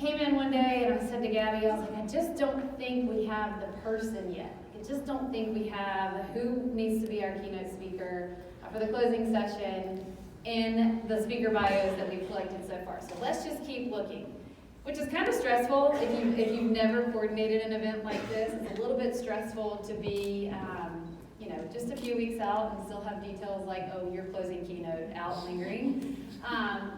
came in one day and I said to Gabby, I was like, I just don't think we have the person yet. I just don't think we have who needs to be our keynote speaker for the closing session in the speaker bios that we've collected so far. So let's just keep looking, which is kind of stressful if you've never coordinated an event like this. It's a little bit stressful to be, just a few weeks out and still have details like, oh, your closing keynote out lingering.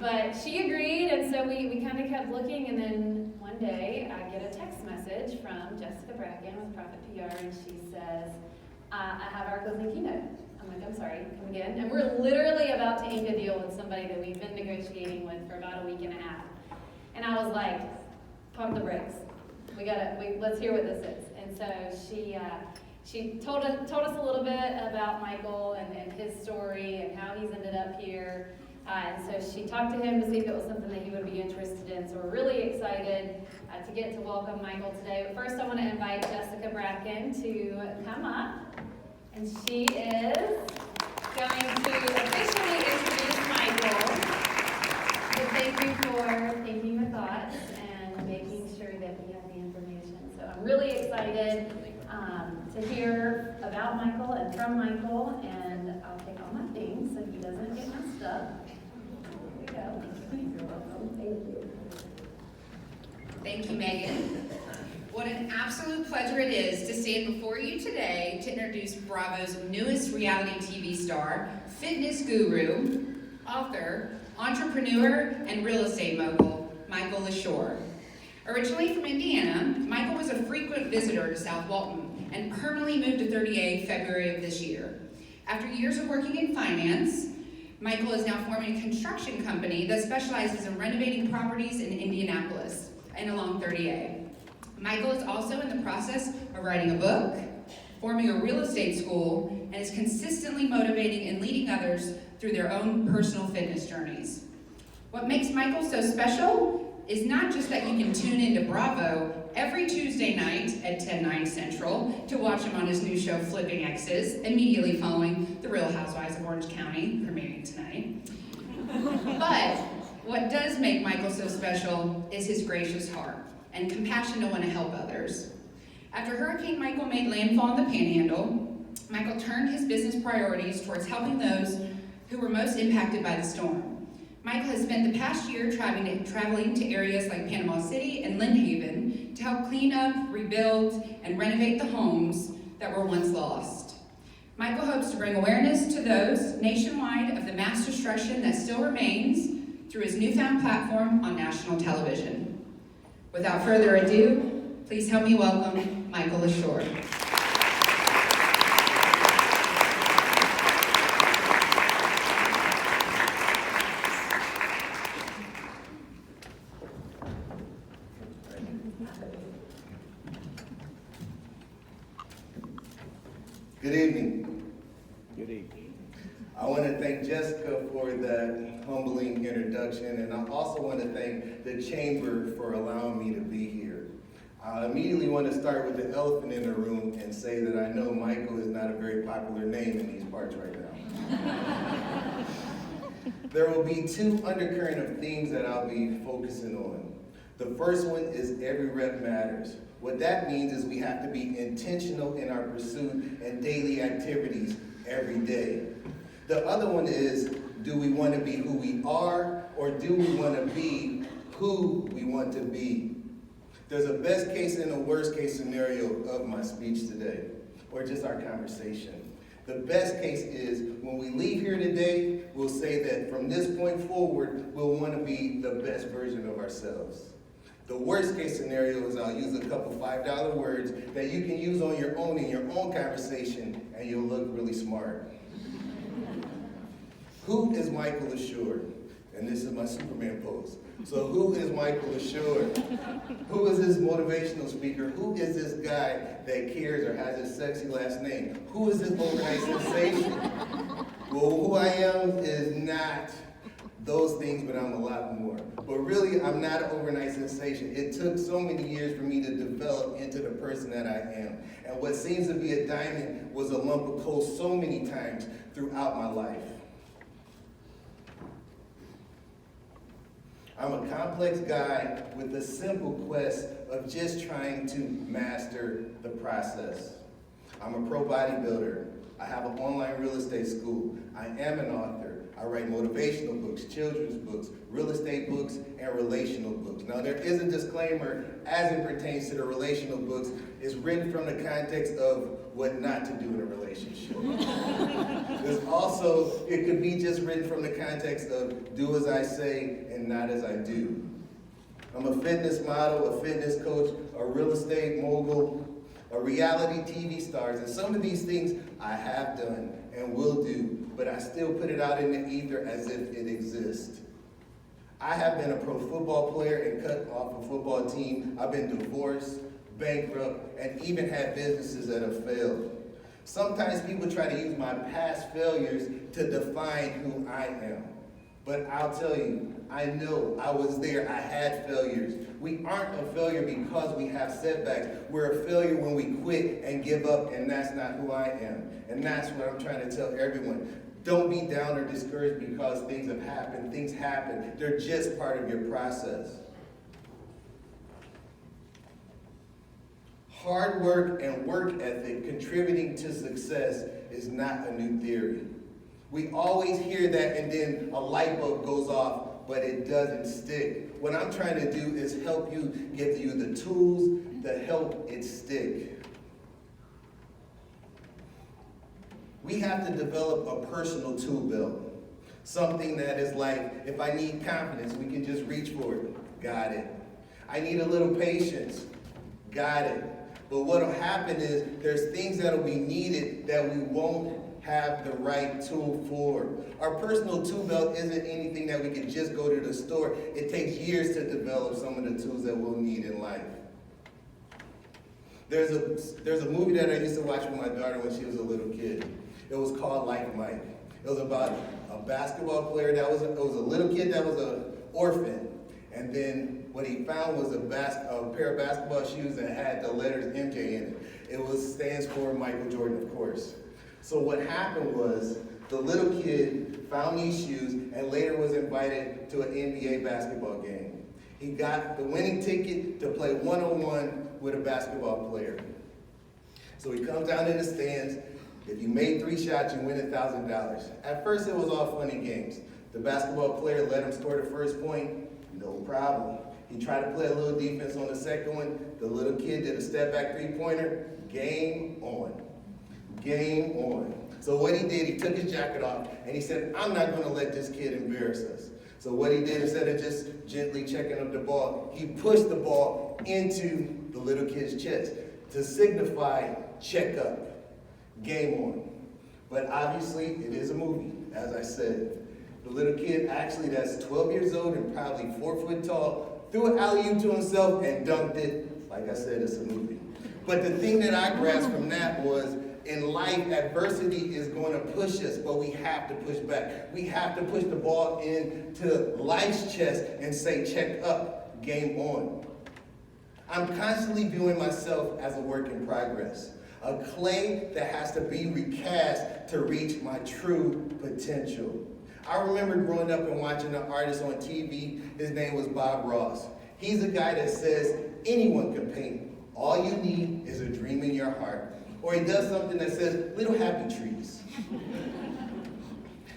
But she agreed, and so we kind of kept looking, and then one day I get a text message from Jessica Bracken with Profit PR, and she says, I have our closing keynote. I'm like, I'm sorry, come again? And we're literally about to ink a deal with somebody that we've been negotiating with for about a week and a half. And I was like, pump the brakes. Let's hear what this is. And so she told us a little bit about Michael and his story and how he's ended up here. And so she talked to him to see if it was something that he would be interested in. So we're really excited to get to welcome Michael today. But first I want to invite Jessica Bracken to come up. And she is going to officially introduce Michael. So thank you for thinking the thoughts and making sure that we have the information. So I'm really excited to hear about Michael and from Michael, and I'll take all my things so he doesn't get messed up. Here we go. You're welcome. Thank you. Thank you, Megan. What an absolute pleasure it is to stand before you today to introduce Bravo's newest reality TV star, fitness guru, author, entrepreneur, and real estate mogul, Michael LeSure. Originally from Indiana, Michael was a frequent visitor to South Walton and permanently moved to 30A February of this year. After years of working in finance, Michael is now forming a construction company that specializes in renovating properties in Indianapolis and along 30A. Michael is also in the process of writing a book, forming a real estate school, and is consistently motivating and leading others through their own personal fitness journeys. What makes Michael so special is not just that you can tune into Bravo every Tuesday night at 10/9 Central to watch him on his new show, Flipping X's, immediately following The Real Housewives of Orange County, premiering tonight. But what does make Michael so special is his gracious heart and compassion to want to help others. After Hurricane Michael made landfall in the Panhandle, Michael turned his business priorities towards helping those who were most impacted by the storm. Michael has spent the past year traveling to areas like Panama City and Lynn Haven to help clean up, rebuild, and renovate the homes that were once lost. Michael hopes to bring awareness to those nationwide of the mass destruction that still remains through his newfound platform on national television. Without further ado, please help me welcome Michael LeSure. Good evening. Good evening. I want to thank Jessica for that humbling introduction, and I also want to thank the Chamber for allowing me to be here. I immediately want to start with the elephant in the room and say that I know Michael is not a very popular name in these parts right now. There will be two undercurrent of themes that I'll be focusing on. The first one is every rep matters. What that means is we have to be intentional in our pursuit and daily activities every day. The other one is, do we want to be who we are, or do we want to be who we want to be? There's a best case and a worst case scenario of my speech today, or just our conversation. The best case is when we leave here today, we'll say that from this point forward, we'll want to be the best version of ourselves. The worst case scenario is I'll use a couple $5 words that you can use on your own in your own conversation, and you'll look really smart. Who is Michael LeSure? And this is my Superman pose. So who is Michael LeSure? Who is this motivational speaker? Who is this guy that cares or has a sexy last name? Who is this overnight sensation? Well, who I am is not those things, but I'm a lot more. But really, I'm not an overnight sensation. It took so many years for me to develop into the person that I am. And what seems to be a diamond was a lump of coal so many times throughout my life. I'm a complex guy with a simple quest of just trying to master the process. I'm a pro bodybuilder. I have an online real estate school. I am an author. I write motivational books, children's books, real estate books, and relational books. Now, there is a disclaimer as it pertains to the relational books. It's written from the context of what not to do in a relationship. There's also, it could be just written from the context of do as I say and not as I do. I'm a fitness model, a fitness coach, a real estate mogul, a reality TV star, and some of these things I have done and will do, but I still put it out in the ether as if it exists. I have been a pro football player and cut off a football team. I've been divorced, bankrupt, and even had businesses that have failed. Sometimes people try to use my past failures to define who I am. But I'll tell you, I know I was there, I had failures. We aren't a failure because we have setbacks. We're a failure when we quit and give up, and that's not who I am. And that's what I'm trying to tell everyone. Don't be down or discouraged because things have happened. Things happen. They're just part of your process. Hard work and work ethic contributing to success is not a new theory. We always hear that and then a light bulb goes off, but it doesn't stick. What I'm trying to do is help you, give you the tools to help it stick. We have to develop a personal tool belt. Something that is like, if I need confidence, we can just reach for it. Got it. I need a little patience. Got it. But what'll happen is there's things that'll be needed that we won't have the right tool for. Our personal tool belt isn't anything that we can just go to the store. It takes years to develop some of the tools that we'll need in life. There's a movie that I used to watch with my daughter when she was a little kid. It was called Like Mike. It was about a basketball player it was a little kid that was an orphan. And then what he found was a pair of basketball shoes that had the letters MJ in it. It stands for Michael Jordan, of course. So what happened was the little kid found these shoes and later was invited to an NBA basketball game. He got the winning ticket to play one-on-one with a basketball player. So he comes down in the stands. If you made 3 shots, you win $1,000. At first, it was all fun and games. The basketball player let him score the first point, no problem. He tried to play a little defense on the second one. The little kid did a step-back three-pointer. Game on. Game on. So what he did, he took his jacket off, and he said, I'm not going to let this kid embarrass us. So what he did, instead of just gently checking up the ball, he pushed the ball into the little kid's chest to signify check up. Game on. But obviously, it is a movie, as I said. The little kid, actually, that's 12 years old and probably 4 foot tall, threw an alley-oop to himself and dunked it. Like I said, it's a movie. But the thing that I grasped from that was, in life, adversity is going to push us, but we have to push back. We have to push the ball into life's chest and say, check up, game on. I'm constantly viewing myself as a work in progress. A clay that has to be recast to reach my true potential. I remember growing up and watching an artist on TV. His name was Bob Ross. He's a guy that says anyone can paint. All you need is a dream in your heart. Or he does something that says little happy trees.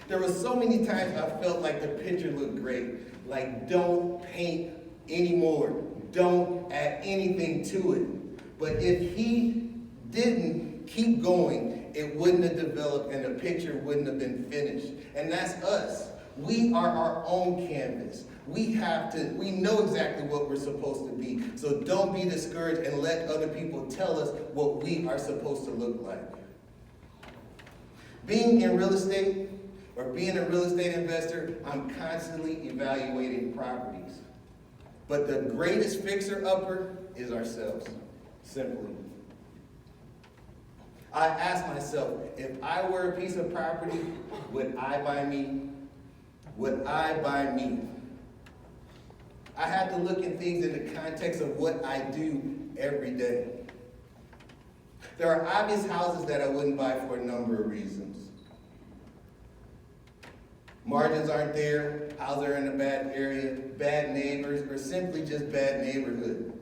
There were so many times I felt like the picture looked great. Like, don't paint anymore. Don't add anything to it. But if he didn't keep going, it wouldn't have developed and the picture wouldn't have been finished. And that's us. We are our own canvas. We know exactly what we're supposed to be. So don't be discouraged and let other people tell us what we are supposed to look like. Being in real estate or being a real estate investor, I'm constantly evaluating properties. But the greatest fixer-upper is ourselves, simply. I ask myself, if I were a piece of property, would I buy me? Would I buy me? I have to look at things in the context of what I do every day. There are obvious houses that I wouldn't buy for a number of reasons. Margins aren't there, houses are in a bad area, bad neighbors, or simply just bad neighborhood.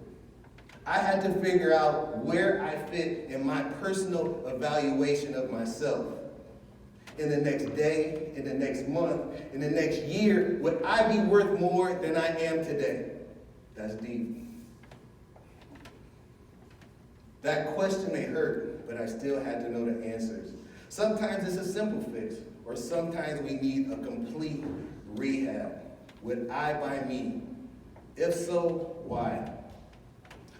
I had to figure out where I fit in my personal evaluation of myself. In the next day, in the next month, in the next year, would I be worth more than I am today? That's deep. That question may hurt, but I still had to know the answers. Sometimes it's a simple fix, or sometimes we need a complete rehab. Would I by me? If so, why?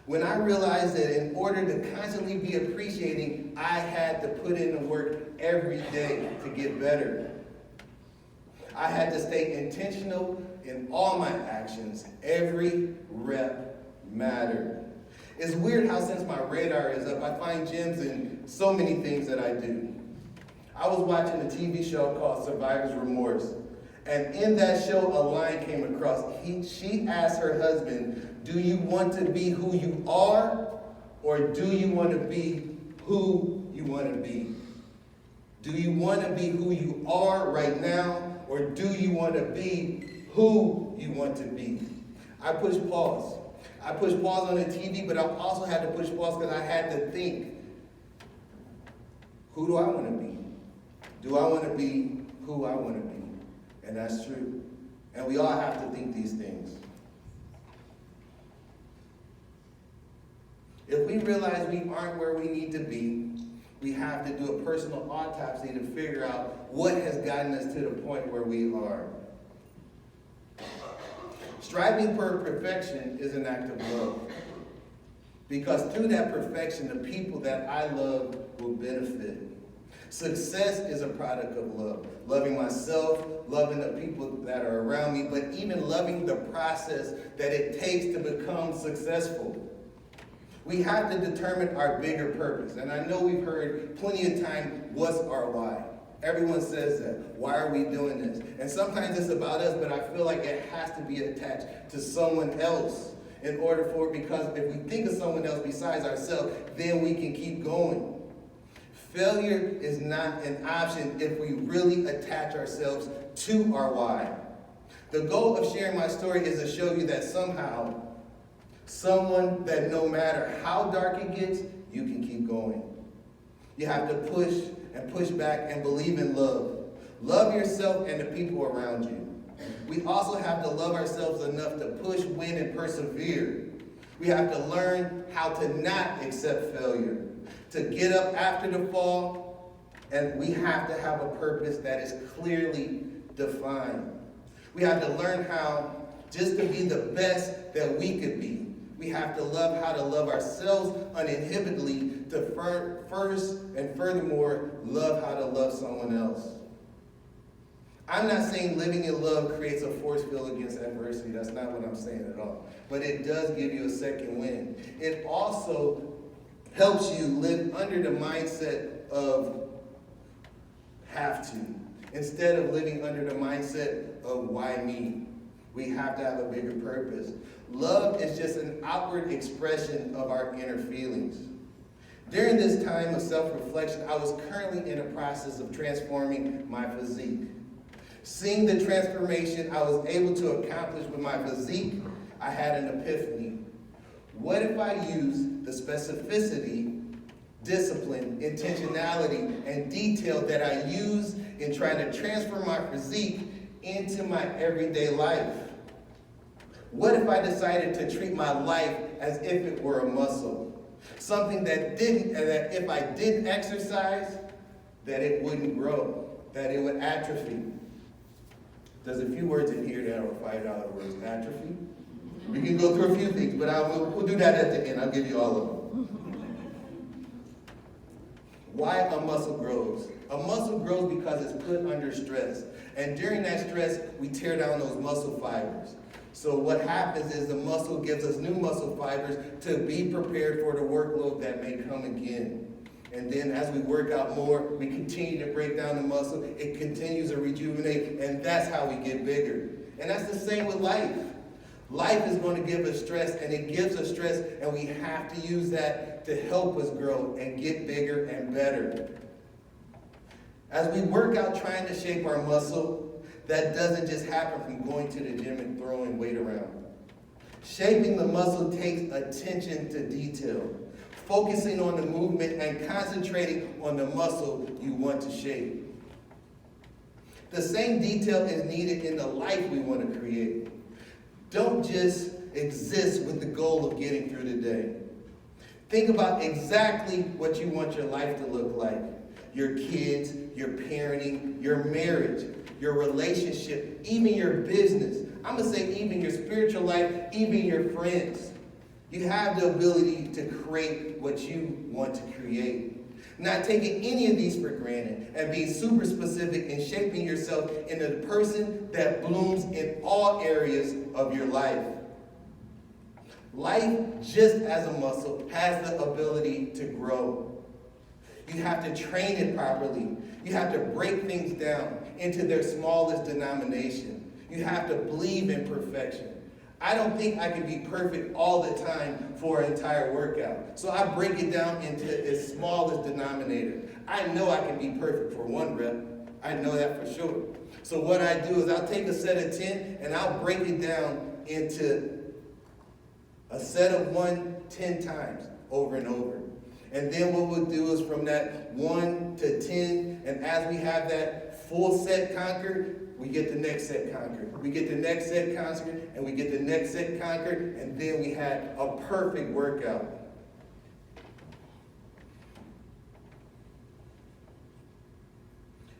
When I realized that in order to constantly be appreciating, I had to put in the work every day to get better. I had to stay intentional in all my actions. Every rep mattered. It's weird how since my radar is up, I find gems in so many things that I do. I was watching a TV show called Survivor's Remorse. And in that show, a line came across. She asked her husband, do you want to be who you are, or do you want to be who you want to be? Do you want to be who you are right now, or do you want to be who you want to be? I pushed pause. I pushed pause on the TV, but I also had to push pause because I had to think, who do I want to be? Do I want to be who I want to be? And that's true. And we all have to think these things. If we realize we aren't where we need to be, we have to do a personal autopsy to figure out what has gotten us to the point where we are. Striving for perfection is an act of love. Because through that perfection, the people that I love will benefit. Success is a product of love. Loving myself, loving the people that are around me, but even loving the process that it takes to become successful. We have to determine our bigger purpose. And I know we've heard plenty of time, what's our why? Everyone says that. Why are we doing this? And sometimes it's about us, but I feel like it has to be attached to someone else in order for it, because if we think of someone else besides ourselves, then we can keep going. Failure is not an option if we really attach ourselves to our why. The goal of sharing my story is to show you that somehow, someone that no matter how dark it gets, you can keep going. You have to push and push back and believe in love. Love yourself and the people around you. We also have to love ourselves enough to push, win, and persevere. We have to learn how to not accept failure, to get up after the fall, and we have to have a purpose that is clearly defined. We have to learn how just to be the best that we could be. We have to love how to love ourselves uninhibitedly, to first and furthermore love how to love someone else. I'm not saying living in love creates a force field against adversity. That's not what I'm saying at all. But it does give you a second wind. It also helps you live under the mindset of have to, instead of living under the mindset of why me. We have to have a bigger purpose. Love is just an outward expression of our inner feelings. During this time of self-reflection, I was currently in a process of transforming my physique. Seeing the transformation I was able to accomplish with my physique, I had an epiphany. What if I use the specificity, discipline, intentionality, and detail that I use in trying to transform my physique into my everyday life? What if I decided to treat my life as if it were a muscle? Something that if I didn't exercise, that it wouldn't grow, that it would atrophy. There's a few words in here that are $5 words. Atrophy. We can go through a few things, but we'll do that at the end. I'll give you all of them. Why a muscle grows? A muscle grows because it's put under stress. And during that stress, we tear down those muscle fibers. So what happens is the muscle gives us new muscle fibers to be prepared for the workload that may come again. And then as we work out more, we continue to break down the muscle. It continues to rejuvenate, and that's how we get bigger. And that's the same with life. Life is going to give us stress, and it gives us stress, and we have to use that to help us grow and get bigger and better. As we work out trying to shape our muscle, that doesn't just happen from going to the gym and throwing weight around. Shaping the muscle takes attention to detail, focusing on the movement and concentrating on the muscle you want to shape. The same detail is needed in the life we want to create. Don't just exist with the goal of getting through the day. Think about exactly what you want your life to look like. Your kids, your parenting, your marriage, your relationship, even your business. I'm going to say even your spiritual life, even your friends. You have the ability to create what you want to create. Not taking any of these for granted and being super specific and shaping yourself into the person that blooms in all areas of your life. Life, just as a muscle, has the ability to grow. You have to train it properly. You have to break things down into their smallest denomination. You have to believe in perfection. I don't think I can be perfect all the time for an entire workout. So I break it down into its smallest denominator. I know I can be perfect for 1 rep. I know that for sure. So what I do is I'll take a set of 10 and I'll break it down into a set of 1 10 times over and over. And then what we'll do is from that 1 to 10, and as we have that full set conquered, we get the next set conquered. We get the next set conquered, and we get the next set conquered, and then we had a perfect workout.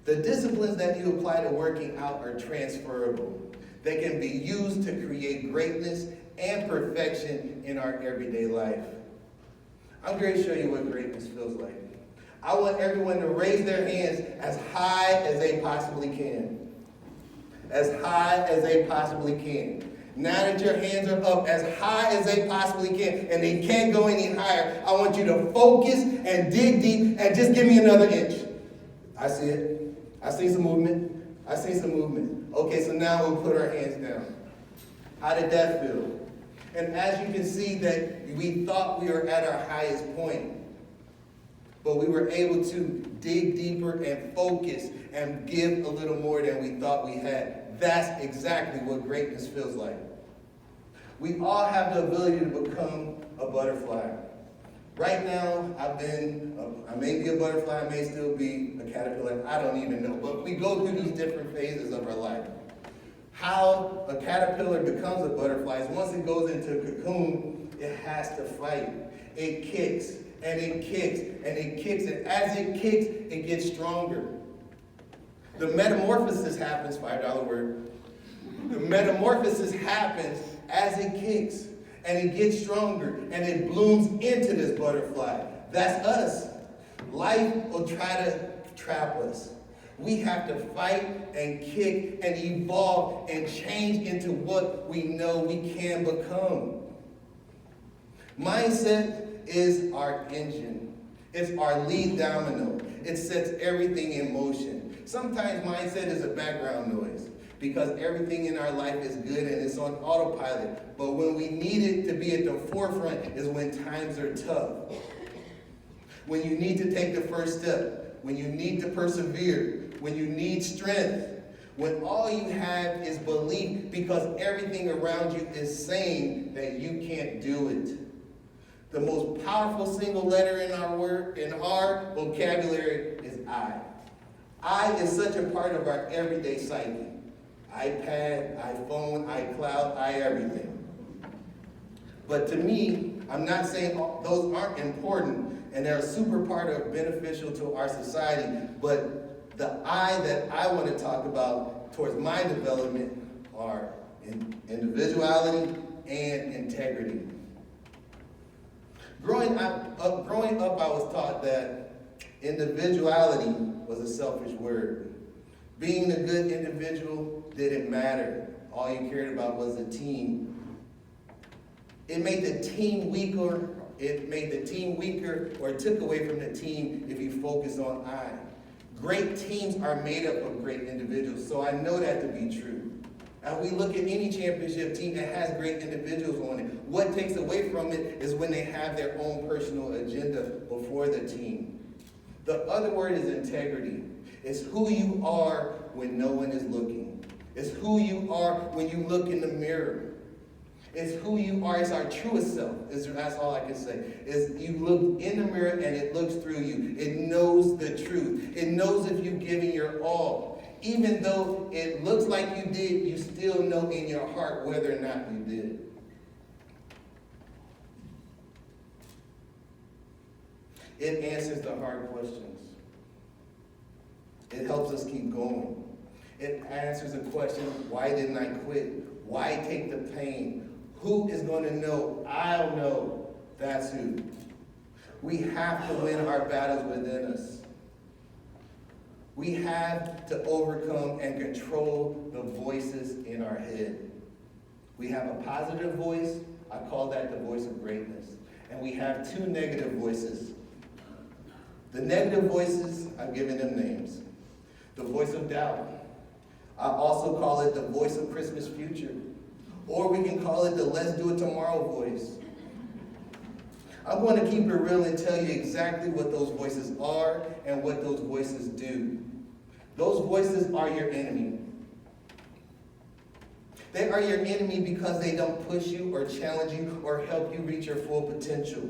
The disciplines that you apply to working out are transferable. They can be used to create greatness and perfection in our everyday life. I'm going to show you what greatness feels like. I want everyone to raise their hands as high as they possibly can. As high as they possibly can. Now that your hands are up as high as they possibly can, and they can't go any higher, I want you to focus and dig deep and just give me another inch. I see it. I see some movement. I see some movement. Okay, so now we'll put our hands down. How did that feel? And as you can see that we thought we were at our highest point, but we were able to dig deeper and focus and give a little more than we thought we had. That's exactly what greatness feels like. We all have the ability to become a butterfly. Right now, I may be a butterfly, I may still be a caterpillar, I don't even know. But we go through these different phases of our life. How a caterpillar becomes a butterfly is once it goes into a cocoon, it has to fight. It kicks, and it kicks, and it kicks, and as it kicks, it gets stronger. The metamorphosis happens, $5 word. The metamorphosis happens as it kicks, and it gets stronger, and it blooms into this butterfly. That's us. Life will try to trap us. We have to fight and kick and evolve and change into what we know we can become. Mindset is our engine. It's our lead domino. It sets everything in motion. Sometimes mindset is a background noise because everything in our life is good and it's on autopilot. But when we need it to be at the forefront is when times are tough. When you need to take the first step. When you need to persevere. When you need strength, when all you have is belief because everything around you is saying that you can't do it. The most powerful single letter in our vocabulary is I. I is such a part of our everyday psyche. iPad, iPhone, iCloud, everything. But to me, I'm not saying those aren't important and they're a super part of beneficial to our society, but the I that I want to talk about towards my development are individuality and integrity. Growing up, I was taught that individuality was a selfish word. Being a good individual didn't matter. All you cared about was the team. It made the team weaker. It made the team weaker or took away from the team if you focus on I. Great teams are made up of great individuals, so I know that to be true. As we look at any championship team that has great individuals on it, what takes away from it is when they have their own personal agenda before the team. The other word is integrity. It's who you are when no one is looking. It's who you are when you look in the mirror. It's who you are. It's our truest self. That's all I can say. Is you look in the mirror and it looks through you. It knows the truth. It knows if you've given your all. Even though it looks like you did, you still know in your heart whether or not you did. It answers the hard questions. It helps us keep going. It answers the question, why didn't I quit? Why take the pain? Who is going to know? I'll know. That's who. We have to win our battles within us. We have to overcome and control the voices in our head. We have a positive voice. I call that the voice of greatness. And we have two negative voices. The negative voices, I've given them names. The voice of doubt. I also call it the voice of Christmas future. Or we can call it the let's do it tomorrow voice. I'm going to keep it real and tell you exactly what those voices are and what those voices do. Those voices are your enemy. They are your enemy because they don't push you or challenge you or help you reach your full potential.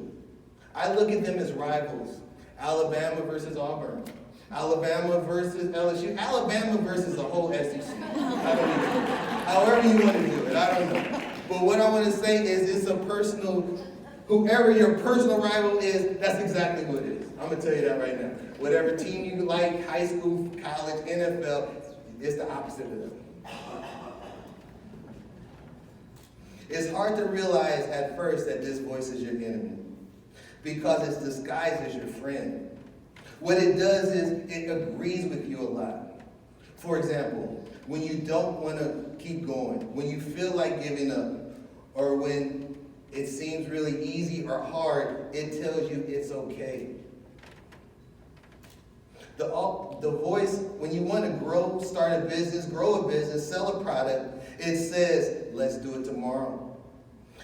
I look at them as rivals. Alabama versus Auburn. Alabama versus LSU. Alabama versus the whole SEC. I don't know. However you want to do it, I don't know. But what I want to say is it's a personal, whoever your personal rival is, that's exactly what it is. I'm going to tell you that right now. Whatever team you like, high school, college, NFL, it's the opposite of them. It's hard to realize at first that this voice is your enemy because it's disguised as your friend. What it does is it agrees with you a lot. For example, when you don't want to keep going, when you feel like giving up, or when it seems really easy or hard, it tells you it's okay. The voice, when you want to grow, start a business, grow a business, sell a product, it says, let's do it tomorrow.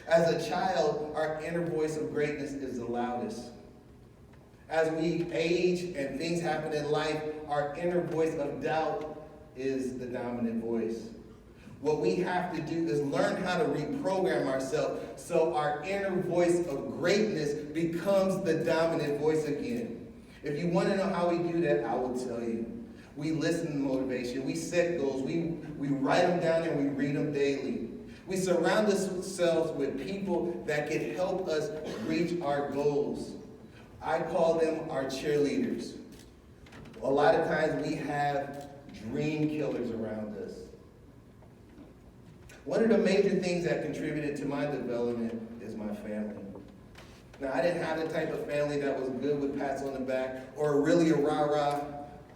As a child, our inner voice of greatness is the loudest. As we age and things happen in life, our inner voice of doubt is the dominant voice. What we have to do is learn how to reprogram ourselves so our inner voice of greatness becomes the dominant voice again. If you want to know how we do that, I will tell you. We listen to motivation. We set goals. We write them down and we read them daily. We surround ourselves with people that can help us reach our goals. I call them our cheerleaders. A lot of times we have dream killers around us. One of the major things that contributed to my development is my family. Now, I didn't have the type of family that was good with pats on the back or really a rah-rah,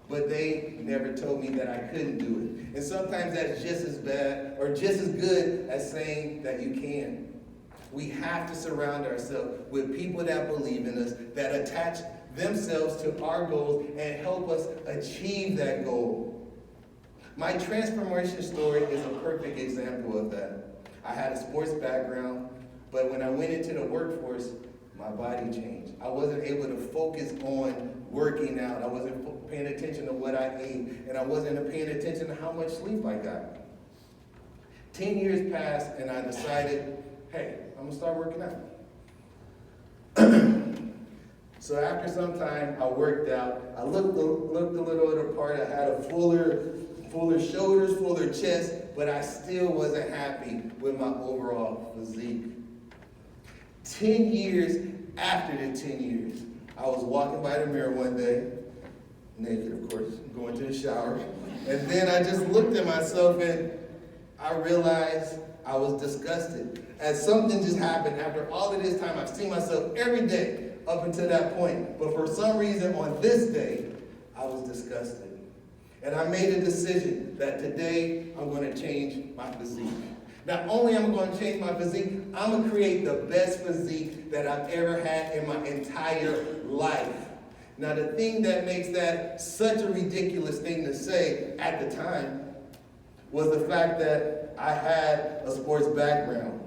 but they never told me that I couldn't do it. And sometimes that's just as bad or just as good as saying that you can. We have to surround ourselves with people that believe in us, that attach themselves to our goals and help us achieve that goal. My transformation story is a perfect example of that. I had a sports background, but when I went into the workforce, my body changed. I wasn't able to focus on working out. I wasn't paying attention to what I ate, and I wasn't paying attention to how much sleep I got. 10 years passed, and I decided, hey, I'm gonna start working out. So after some time, I worked out. I looked a little at a part. I had a fuller shoulders, fuller chest, but I still wasn't happy with my overall physique. 10 years after the 10 years, I was walking by the mirror one day, naked of course, going to the shower, and then I just looked at myself and I realized I was disgusted. As something just happened after all of this time, I've seen myself every day up until that point, but for some reason on this day, I was disgusted. And I made a decision that today I'm going to change my physique. Not only am I going to change my physique, I'm going to create the best physique that I've ever had in my entire life. Now the thing that makes that such a ridiculous thing to say at the time was the fact that I had a sports background.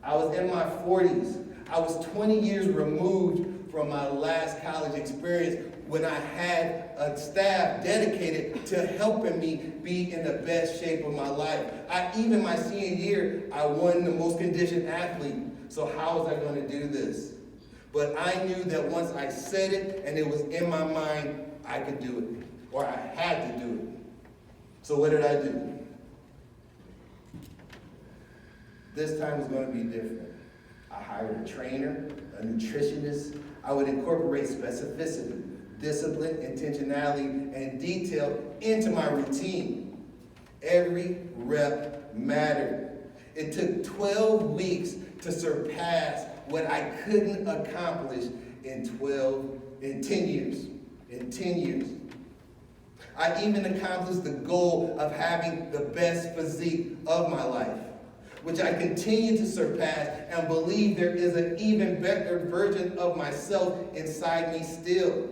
I was in my 40s. I was 20 years removed from my last college experience when I had a staff dedicated to helping me be in the best shape of my life. Even my senior year, I won the most conditioned athlete. So how was I going to do this? But I knew that once I said it and it was in my mind, I could do it, or I had to do it. So what did I do? This time was going to be different. I hired a trainer, a nutritionist. I would incorporate specificity, discipline, intentionality, and detail into my routine. Every rep mattered. It took 12 weeks to surpass what I couldn't accomplish in 10 years. In 10 years. I even accomplished the goal of having the best physique of my life, which I continue to surpass and believe there is an even better version of myself inside me still.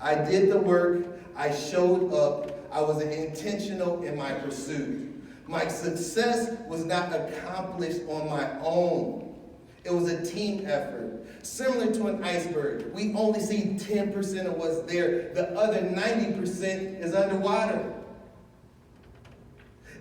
I did the work, I showed up, I was intentional in my pursuit. My success was not accomplished on my own. It was a team effort. Similar to an iceberg, we only see 10% of what's there. The other 90% is underwater.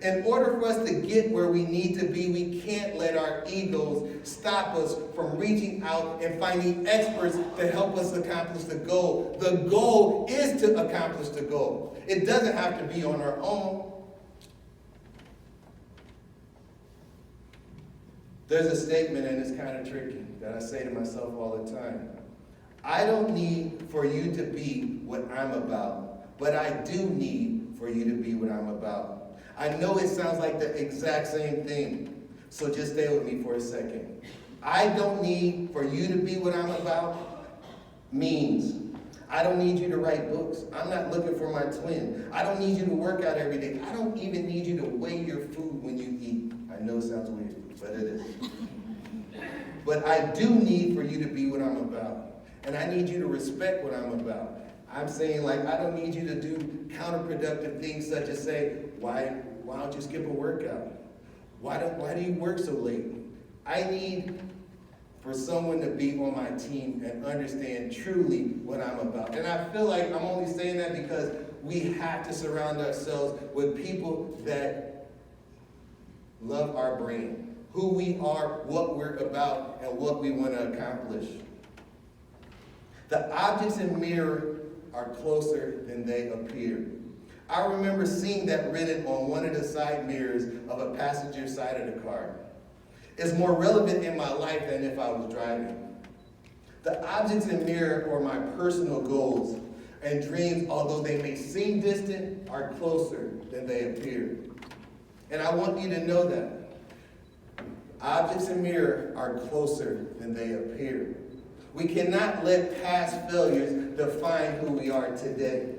In order for us to get where we need to be, we can't let our egos stop us from reaching out and finding experts to help us accomplish the goal. The goal is to accomplish the goal. It doesn't have to be on our own. There's a statement, and it's kind of tricky, that I say to myself all the time. I don't need for you to be what I'm about, but I do need for you to be what I'm about. I know it sounds like the exact same thing, so just stay with me for a second. I don't need for you to be what I'm about means I don't need you to write books. I'm not looking for my twin. I don't need you to work out every day. I don't even need you to weigh your food when you eat. I know it sounds weird, but it is. But I do need for you to be what I'm about. And I need you to respect what I'm about. I'm saying, like, I don't need you to do counterproductive things such as say, why don't you skip a workout? Why do you work so late? I need for someone to be on my team and understand truly what I'm about. And I feel like I'm only saying that because we have to surround ourselves with people that love our brand, who we are, what we're about, and what we want to accomplish. The objects in the mirror are closer than they appear. I remember seeing that written on one of the side mirrors of a passenger side of the car. It's more relevant in my life than if I was driving. The objects in the mirror are my personal goals and dreams, although they may seem distant, are closer than they appear. And I want you to know that. Objects in the mirror are closer than they appear. We cannot let past failures define who we are today.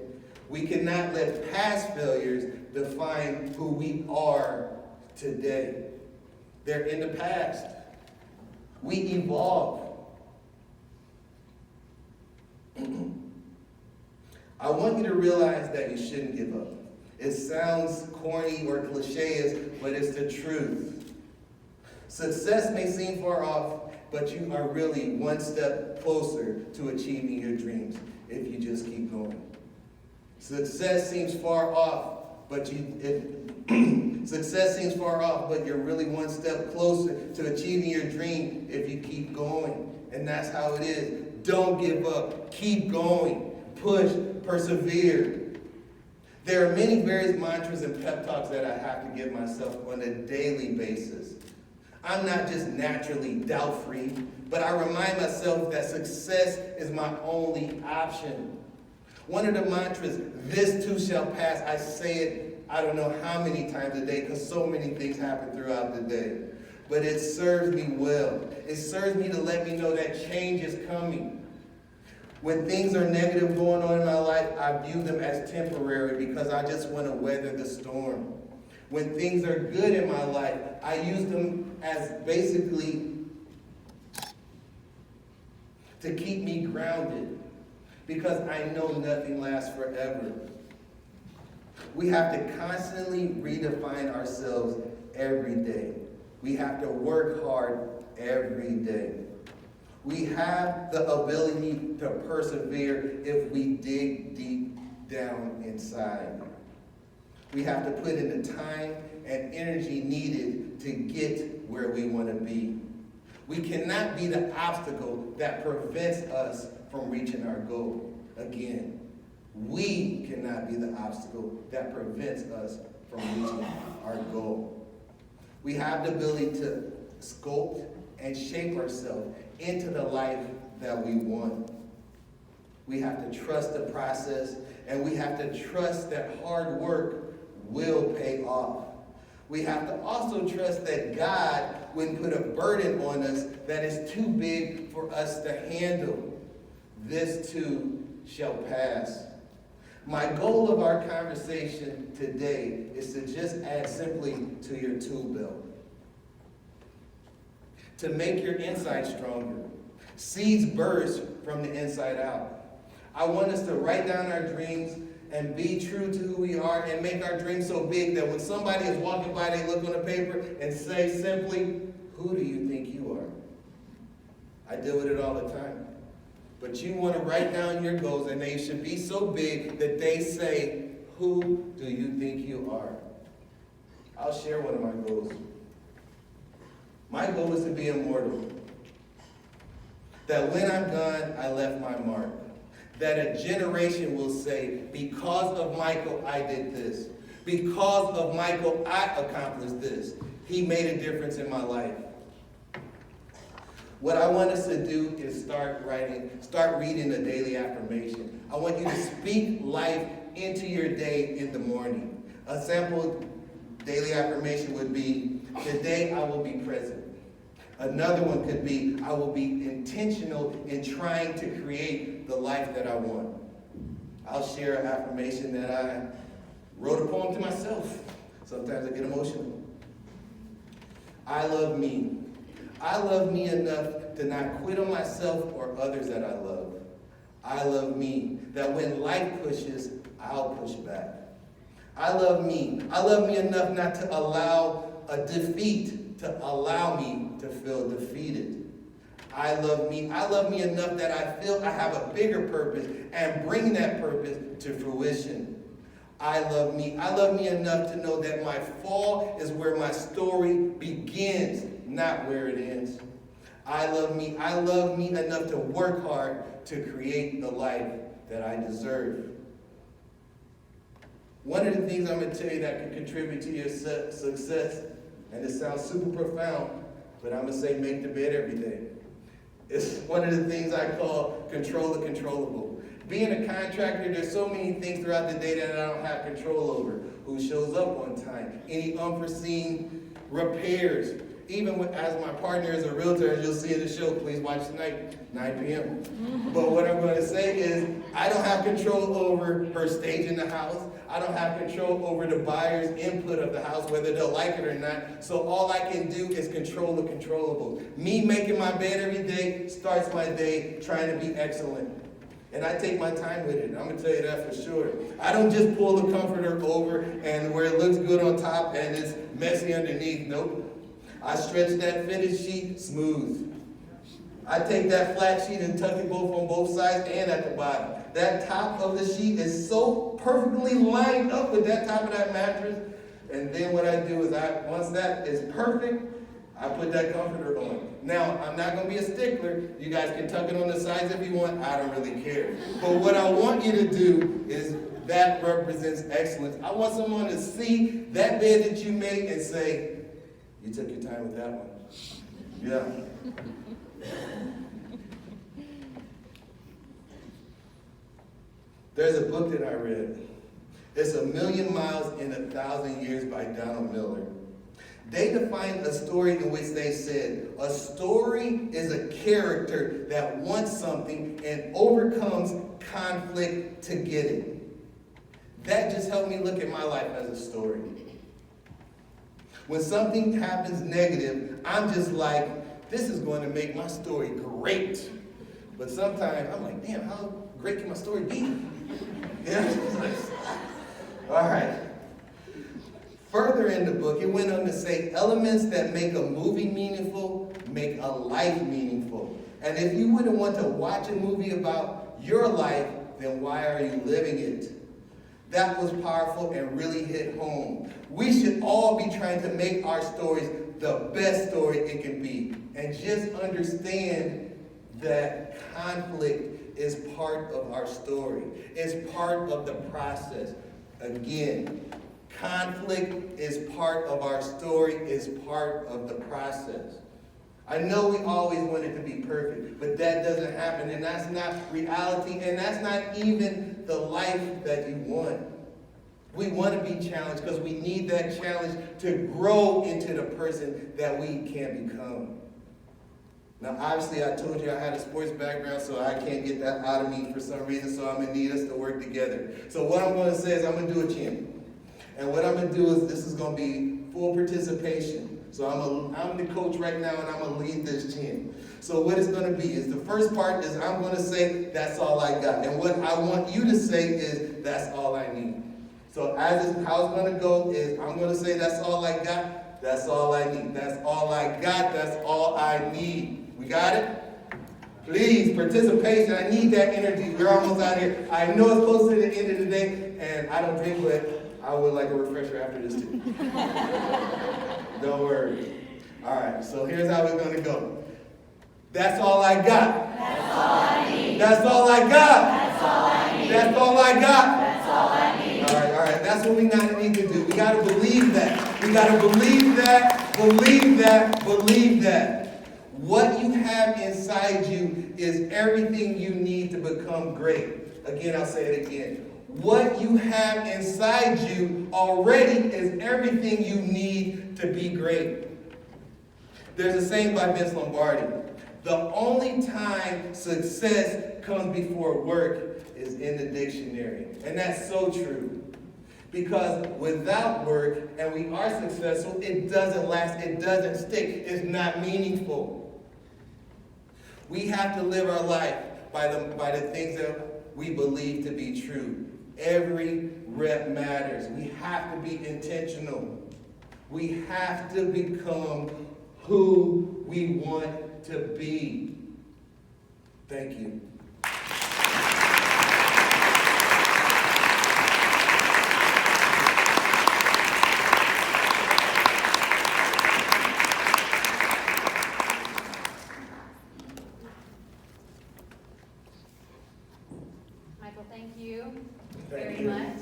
We cannot let past failures define who we are today. They're in the past. We evolve. I want you to realize that you shouldn't give up. It sounds corny or cliche, but it's the truth. Success may seem far off, but you are really one step closer to achieving your dreams if you just keep going. Success seems far off, but success seems far off, but you're really one step closer to achieving your dream if you keep going. And that's how it is. Don't give up. Keep going. Push. Persevere. There are many various mantras and pep talks that I have to give myself on a daily basis. I'm not just naturally doubt-free, but I remind myself that success is my only option. One of the mantras, this too shall pass, I say it, I don't know how many times a day, because so many things happen throughout the day. But it serves me well. It serves me to let me know that change is coming. When things are negative going on in my life, I view them as temporary because I just want to weather the storm. When things are good in my life, I use them as basically to keep me grounded because I know nothing lasts forever. We have to constantly redefine ourselves every day. We have to work hard every day. We have the ability to persevere if we dig deep down inside. We have to put in the time and energy needed to get where we want to be. We cannot be the obstacle that prevents us from reaching our goal. Again, we cannot be the obstacle that prevents us from reaching our goal. We have the ability to sculpt and shape ourselves into the life that we want. We have to trust the process, and we have to trust that hard work will pay off. We have to also trust that God wouldn't put a burden on us that is too big for us to handle. This too shall pass. My goal of our conversation today is to just add simply to your tool belt. To make your inside stronger. Seeds burst from the inside out. I want us to write down our dreams and be true to who we are and make our dreams so big that when somebody is walking by, they look on the paper and say simply, "Who do you think you are?" I deal with it all the time. But you want to write down your goals, and they should be so big that they say, "Who do you think you are?" I'll share one of my goals. My goal is to be immortal. That when I'm gone, I left my mark. That a generation will say, because of Michael, I did this. Because of Michael, I accomplished this. He made a difference in my life. What I want us to do is start reading a daily affirmation. I want you to speak life into your day in the morning. A sample daily affirmation would be, today I will be present. Another one could be, I will be intentional in trying to create the life that I want. I'll share an affirmation that I wrote a poem to myself. Sometimes I get emotional. I love me. I love me enough to not quit on myself or others that I love. I love me, that when life pushes, I'll push back. I love me. I love me enough not to allow a defeat to allow me to feel defeated. I love me. I love me enough that I feel I have a bigger purpose and bring that purpose to fruition. I love me. I love me enough to know that my fall is where my story begins, not where it ends. I love me. I love me enough to work hard to create the life that I deserve. One of the things I'm going to tell you that can contribute to your success, and it sounds super profound, but I'm going to say make the bed every day. It's one of the things I call control the controllable. Being a contractor, there's so many things throughout the day that I don't have control over. Who shows up on time? Any unforeseen repairs? Even as my partner is a realtor, as you'll see in the show, please watch tonight, 9 p.m. But what I'm going to say is, I don't have control over her staging the house. I don't have control over the buyer's input of the house, whether they'll like it or not. So all I can do is control the controllables. Me making my bed every day starts my day trying to be excellent. And I take my time with it. I'm going to tell you that for sure. I don't just pull the comforter over and where it looks good on top and it's messy underneath. Nope. I stretch that fitted sheet smooth. I take that flat sheet and tuck it both on both sides and at the bottom. That top of the sheet is so perfectly lined up with that top of that mattress. And then what I do is once that is perfect, I put that comforter on. Now, I'm not going to be a stickler. You guys can tuck it on the sides if you want. I don't really care. But what I want you to do is that represents excellence. I want someone to see that bed that you made and say, you took your time with that one. Yeah. There's a book that I read. It's 1,000,000 Miles in 1,000 Years by Donald Miller. They defined a story in which they said, a story is a character that wants something and overcomes conflict to get it. That just helped me look at my life as a story. When something happens negative, I'm just like, this is going to make my story great. But sometimes I'm like, damn, how great can my story be? Yeah? All right. Further in the book, it went on to say, elements that make a movie meaningful make a life meaningful. And if you wouldn't want to watch a movie about your life, then why are you living it? That was powerful and really hit home. We should all be trying to make our stories the best story it can be. And just understand that conflict is part of our story. It's part of the process. Again, conflict is part of our story, is part of the process. I know we always want it to be perfect, but that doesn't happen, and that's not reality, and that's not even the life that you want. We want to be challenged because we need that challenge to grow into the person that we can become. Now, obviously, I told you I had a sports background, so I can't get that out of me for some reason, so I'm going to need us to work together. So what I'm going to say is I'm going to do a chant. And what I'm going to do is this is going to be full participation. So I'm the coach right now, and I'm going to lead this chant. So what it's going to be is the first part is I'm going to say, that's all I got. And what I want you to say is, that's all I need. So how it's going to go is I'm going to say, that's all I got, that's all I need. That's all I got, that's all I need. We got it? Please, participation. I need that energy. We're almost out here. I know it's close to the end of the day, and I don't drink, but I would like a refresher after this too. Don't worry. All right, so here's how we're going to go. That's all I got. That's all I need. That's all I got. That's all I need. That's all I got. That's all I need. All right. That's what we need to do. We got to believe that. We got to believe that, believe that, believe that. What you have inside you is everything you need to become great. Again, I'll say it again. What you have inside you already is everything you need to be great. There's a saying by Vince Lombardi. The only time success comes before work is in the dictionary. And that's so true. Because without work, and we are successful, it doesn't last, it doesn't stick, it's not meaningful. We have to live our life by the things that we believe to be true. Every rep matters. We have to be intentional. We have to become who we want to be. Thank you. Michael, thank you Thank very you. much.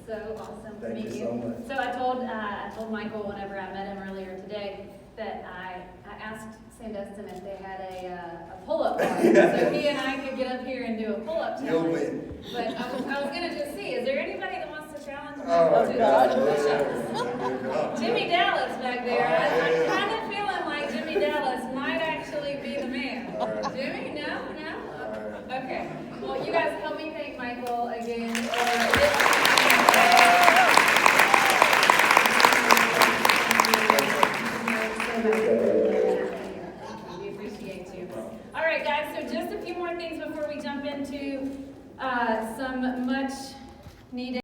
So awesome to Thank meet you you. so much. So I told Michael whenever I met him earlier today that I asked Sandestin if they had a pull-up bar. So he and I could get up here and do a pull-up You'll challenge. win. But I was gonna just see, is there anybody that wants to challenge Oh, Michael to my God. do push-ups? Jimmy Dallas back there. I'm kind of feeling like Jimmy Dallas might actually be the man. All right. Jimmy, no? All right. Okay. Well, you guys help me thank Michael again. We appreciate you. All right, guys, so just a few more things before we jump into some much needed